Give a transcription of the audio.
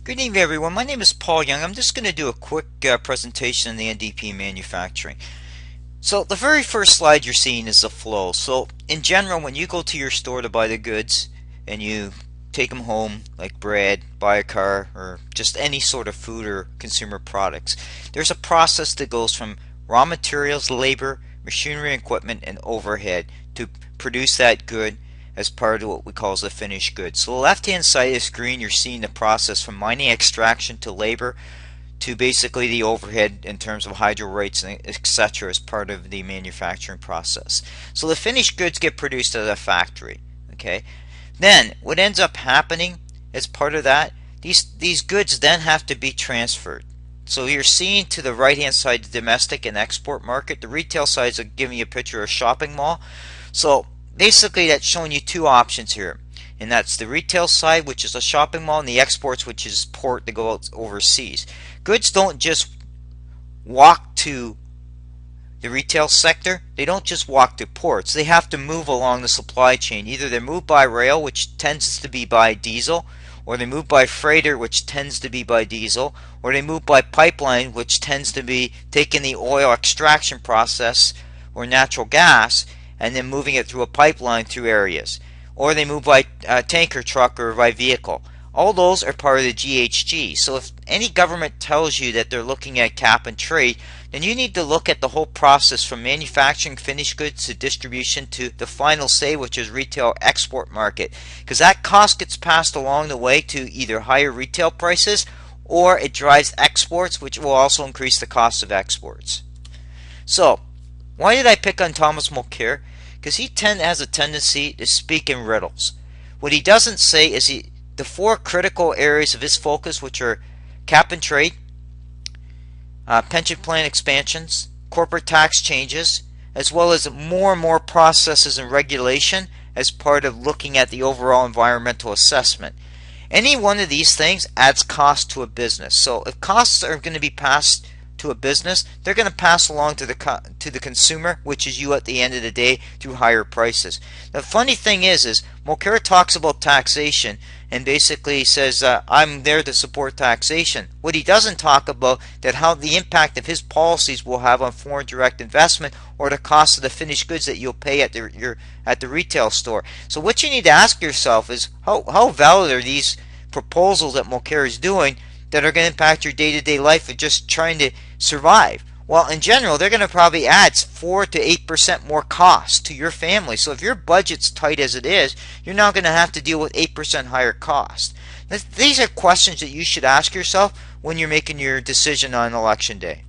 Good evening, everyone. My name is Paul Young. I'm just going to do a quick presentation on the NDP manufacturing. So the very first slide you're seeing is the flow. So in general, when you go to your store to buy the goods and you take them home, like bread, buy a car, or just any sort of food or consumer products, there's a process that goes from raw materials, labor, machinery, equipment, and overhead to produce that good as part of what we call the finished good. So the left hand side of the screen, you're seeing the process from mining extraction to labor to basically the overhead in terms of hydro rates and etc. as part of the manufacturing process. So the finished goods get produced at a factory. Okay, then what ends up happening as part of that, these goods then have to be transferred. So you're seeing to the right hand side the domestic and export market. The retail side is giving you a picture of a shopping mall. So basically that's showing you two options here, and that's the retail side, which is a shopping mall, and the exports, which is port to go out overseas. Goods don't just walk to the retail sector. They don't just walk to ports. They have to move along the supply chain. Either they move by rail, which tends to be by diesel, or they move by freighter, which tends to be by diesel, or they move by pipeline, which tends to be taking the oil extraction process or natural gas and then moving it through a pipeline through areas, or they move by tanker truck or by vehicle. All those are part of the GHG. So if any government tells you that they're looking at cap and trade, then you need to look at the whole process from manufacturing finished goods to distribution to the final say, which is retail export market, because that cost gets passed along the way to either higher retail prices or it drives exports, which will also increase the cost of exports. So why did I pick on Thomas Mulcair? Because he has a tendency to speak in riddles. What he doesn't say is the four critical areas of his focus, which are cap and trade, pension plan expansions, corporate tax changes, as well as more and more processes and regulation as part of looking at the overall environmental assessment. Any one of these things adds cost to a business. So if costs are going to be passed to a business, they're going to pass along to the consumer, which is you at the end of the day, through higher prices. The funny thing is Mulcair talks about taxation and basically says I'm there to support taxation. What he doesn't talk about that how the impact of his policies will have on foreign direct investment or the cost of the finished goods that you'll pay at the retail store. So what you need to ask yourself is how valid are these proposals that Mulcair is doing that are going to impact your day-to-day life of just trying to survive? Well, in general, they're going to probably add 4 to 8% more cost to your family. So if your budget's tight as it is, you're now going to have to deal with 8% higher cost. These are questions that you should ask yourself when you're making your decision on election day.